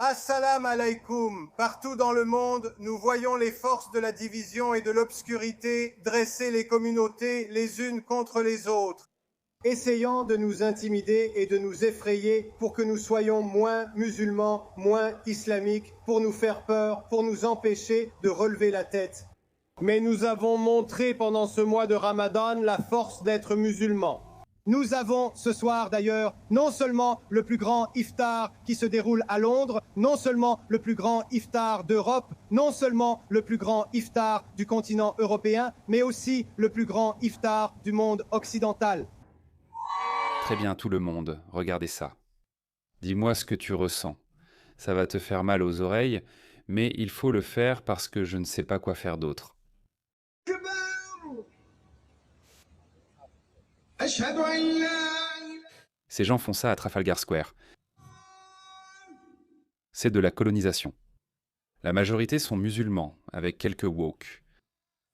Assalam alaikum. Partout dans le monde, nous voyons les forces de la division et de l'obscurité dresser les communautés les unes contre les autres, essayant de nous intimider et de nous effrayer pour que nous soyons moins musulmans, moins islamiques, pour nous faire peur, pour nous empêcher de relever la tête. Mais nous avons montré pendant ce mois de Ramadan la force d'être musulmans. Nous avons ce soir d'ailleurs non seulement le plus grand iftar qui se déroule à Londres, non seulement le plus grand iftar d'Europe, non seulement le plus grand iftar du continent européen, mais aussi le plus grand iftar du monde occidental. Très bien, tout le monde, regardez ça. Dis-moi ce que tu ressens. Ça va te faire mal aux oreilles, mais il faut le faire parce que je ne sais pas quoi faire d'autre. Ces gens font ça à Trafalgar Square. C'est de la colonisation. La majorité sont musulmans, avec quelques woke.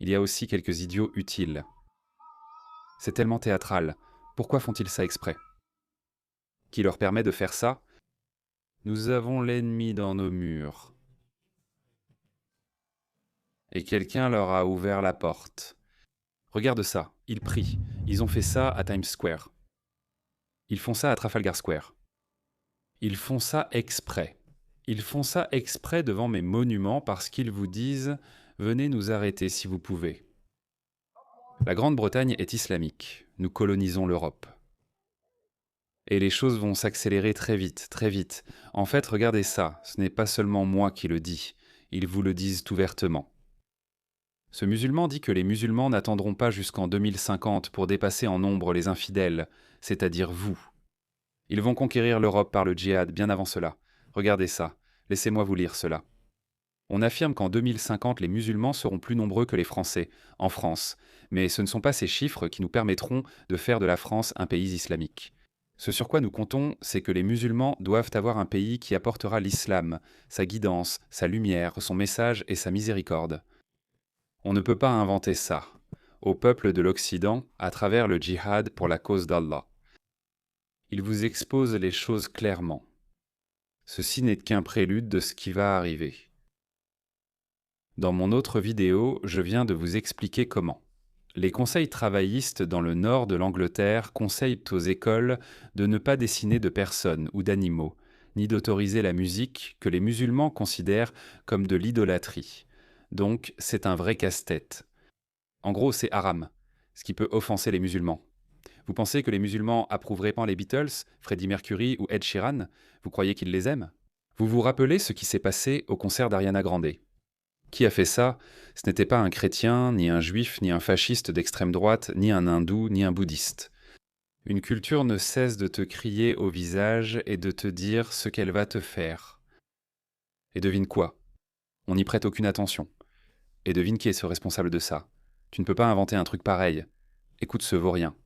Il y a aussi quelques idiots utiles. C'est tellement théâtral. Pourquoi font-ils ça exprès? Qui leur permet de faire ça? Nous avons l'ennemi dans nos murs. Et quelqu'un leur a ouvert la porte. Regarde ça, ils prient. Ils ont fait ça à Times Square. Ils font ça à Trafalgar Square. Ils font ça exprès. Ils font ça exprès devant mes monuments parce qu'ils vous disent « Venez nous arrêter si vous pouvez ». La Grande-Bretagne est islamique. Nous colonisons l'Europe. Et les choses vont s'accélérer très vite, très vite. En fait, regardez ça, ce n'est pas seulement moi qui le dis. Ils vous le disent ouvertement. Ce musulman dit que les musulmans n'attendront pas jusqu'en 2050 pour dépasser en nombre les infidèles, c'est-à-dire vous. Ils vont conquérir l'Europe par le djihad bien avant cela. Regardez ça, laissez-moi vous lire cela. On affirme qu'en 2050, les musulmans seront plus nombreux que les Français, en France, mais ce ne sont pas ces chiffres qui nous permettront de faire de la France un pays islamique. Ce sur quoi nous comptons, c'est que les musulmans doivent avoir un pays qui apportera l'islam, sa guidance, sa lumière, son message et sa miséricorde. On ne peut pas inventer ça, au peuple de l'Occident, à travers le djihad pour la cause d'Allah. Il vous expose les choses clairement. Ceci n'est qu'un prélude de ce qui va arriver. Dans mon autre vidéo, je viens de vous expliquer comment. Les conseils travaillistes dans le nord de l'Angleterre conseillent aux écoles de ne pas dessiner de personnes ou d'animaux, ni d'autoriser la musique que les musulmans considèrent comme de l'idolâtrie. Donc, c'est un vrai casse-tête. En gros, c'est haram, ce qui peut offenser les musulmans. Vous pensez que les musulmans approuveraient pas les Beatles, Freddie Mercury ou Ed Sheeran? Vous croyez qu'ils les aiment? Vous vous rappelez ce qui s'est passé au concert d'Ariana Grande? Qui a fait ça? Ce n'était pas un chrétien, ni un juif, ni un fasciste d'extrême droite, ni un hindou, ni un bouddhiste. Une culture ne cesse de te crier au visage et de te dire ce qu'elle va te faire. Et devine quoi? On n'y prête aucune attention. Et devine qui est ce responsable de ça. Tu ne peux pas inventer un truc pareil. Écoute ce vaurien.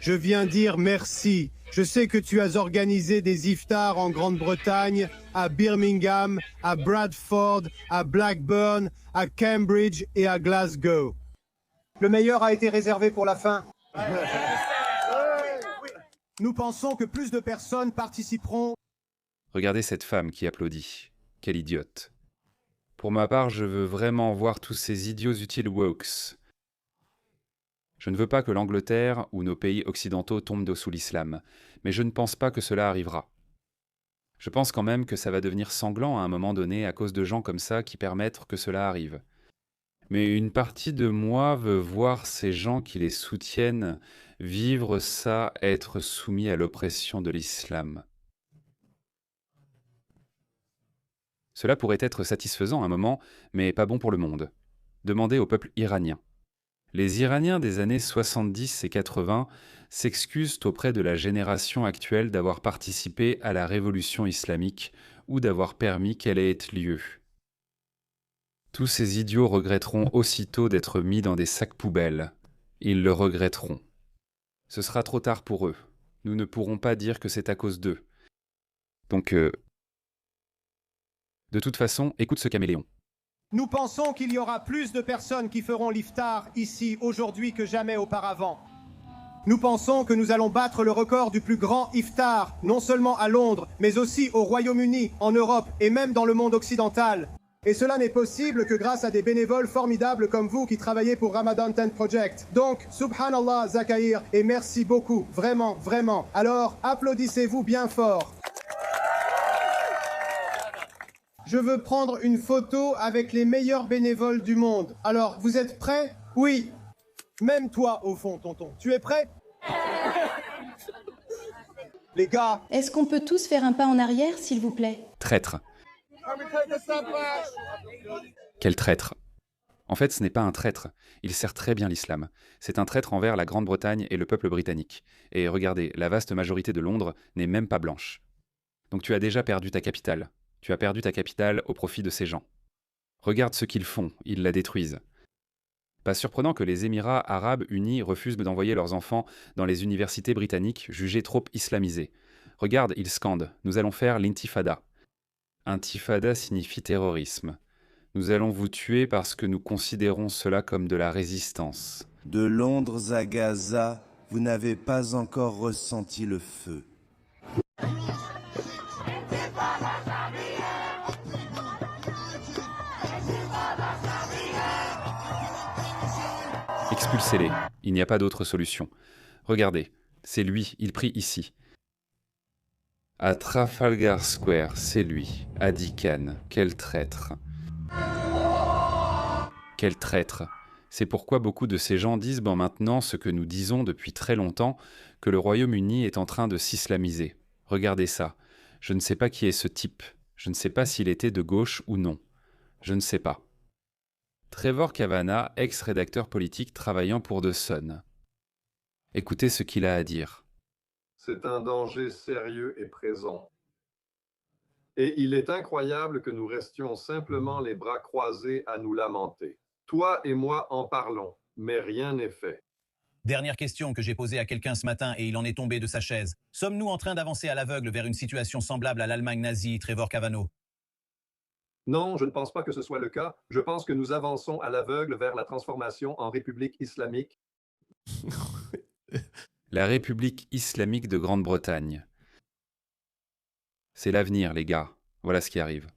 Je viens dire merci. Je sais que tu as organisé des iftars en Grande-Bretagne, à Birmingham, à Bradford, à Blackburn, à Cambridge et à Glasgow. Le meilleur a été réservé pour la fin. Nous pensons que plus de personnes participeront. Regardez cette femme qui applaudit. Quelle idiote. Pour ma part, je veux vraiment voir tous ces idiots utiles wokes. Je ne veux pas que l'Angleterre ou nos pays occidentaux tombent sous l'islam, mais je ne pense pas que cela arrivera. Je pense quand même que ça va devenir sanglant à un moment donné à cause de gens comme ça qui permettent que cela arrive. Mais une partie de moi veut voir ces gens qui les soutiennent vivre ça, être soumis à l'oppression de l'islam. Cela pourrait être satisfaisant à un moment, mais pas bon pour le monde. Demandez au peuple iranien. Les Iraniens des années 70 et 80 s'excusent auprès de la génération actuelle d'avoir participé à la révolution islamique ou d'avoir permis qu'elle ait lieu. Tous ces idiots regretteront aussitôt d'être mis dans des sacs poubelles. Ils le regretteront. Ce sera trop tard pour eux. Nous ne pourrons pas dire que c'est à cause d'eux. Donc, de toute façon, écoute ce caméléon. Nous pensons qu'il y aura plus de personnes qui feront l'iftar ici aujourd'hui que jamais auparavant. Nous pensons que nous allons battre le record du plus grand iftar, non seulement à Londres, mais aussi au Royaume-Uni, en Europe et même dans le monde occidental. Et cela n'est possible que grâce à des bénévoles formidables comme vous qui travaillez pour Ramadan Tent Project. Donc, subhanallah Zakaïr, et merci beaucoup, vraiment, vraiment. Alors, applaudissez-vous bien fort. Je veux prendre une photo avec les meilleurs bénévoles du monde. Alors, vous êtes prêts? Oui. Même toi, au fond, tonton. Tu es prêt? Les gars. Est-ce qu'on peut tous faire un pas en arrière, s'il vous plaît? Traître. Quel traître! En fait, ce n'est pas un traître. Il sert très bien l'islam. C'est un traître envers la Grande-Bretagne et le peuple britannique. Et regardez, la vaste majorité de Londres n'est même pas blanche. Donc tu as déjà perdu ta capitale. Tu as perdu ta capitale au profit de ces gens. Regarde ce qu'ils font, ils la détruisent. Pas surprenant que les Émirats arabes unis refusent d'envoyer leurs enfants dans les universités britanniques jugées trop islamisées. Regarde, ils scandent « Nous allons faire l'intifada ». Intifada signifie terrorisme. Nous allons vous tuer parce que nous considérons cela comme de la résistance. De Londres à Gaza, vous n'avez pas encore ressenti le feu. Expulsez-les. Il n'y a pas d'autre solution. Regardez, c'est lui, il prie ici. À Trafalgar Square, c'est lui, Hadi Khan. Quel traître. Quel traître. C'est pourquoi beaucoup de ces gens disent maintenant ce que nous disons depuis très longtemps, que le Royaume-Uni est en train de s'islamiser. Regardez ça. Je ne sais pas qui est ce type. Je ne sais pas s'il était de gauche ou non. Je ne sais pas. Trevor Kavanagh, ex-rédacteur politique travaillant pour The Sun. Écoutez ce qu'il a à dire. C'est un danger sérieux et présent. Et il est incroyable que nous restions simplement les bras croisés à nous lamenter. Toi et moi en parlons, mais rien n'est fait. Dernière question que j'ai posée à quelqu'un ce matin et il en est tombé de sa chaise. Sommes-nous en train d'avancer à l'aveugle vers une situation semblable à l'Allemagne nazie, Trevor Kavanagh? Non, je ne pense pas que ce soit le cas. Je pense que nous avançons à l'aveugle vers la transformation en République islamique. La République islamique de Grande-Bretagne. C'est l'avenir, les gars. Voilà ce qui arrive.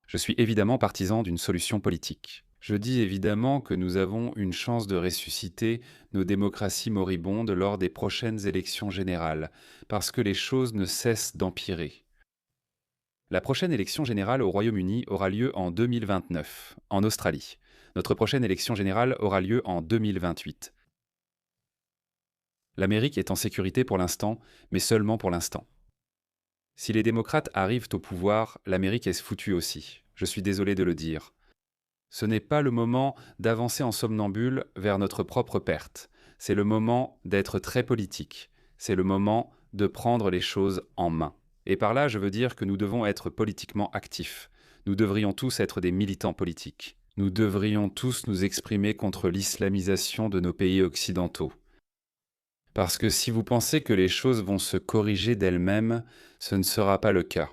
Je suis évidemment partisan d'une solution politique. Je dis évidemment que nous avons une chance de ressusciter nos démocraties moribondes lors des prochaines élections générales, parce que les choses ne cessent d'empirer. La prochaine élection générale au Royaume-Uni aura lieu en 2029, en Australie. Notre prochaine élection générale aura lieu en 2028. L'Amérique est en sécurité pour l'instant, mais seulement pour l'instant. Si les démocrates arrivent au pouvoir, l'Amérique est foutue aussi. Je suis désolé de le dire. Ce n'est pas le moment d'avancer en somnambule vers notre propre perte. C'est le moment d'être très politique. C'est le moment de prendre les choses en main. Et par là, je veux dire que nous devons être politiquement actifs. Nous devrions tous être des militants politiques. Nous devrions tous nous exprimer contre l'islamisation de nos pays occidentaux. Parce que si vous pensez que les choses vont se corriger d'elles-mêmes, ce ne sera pas le cas.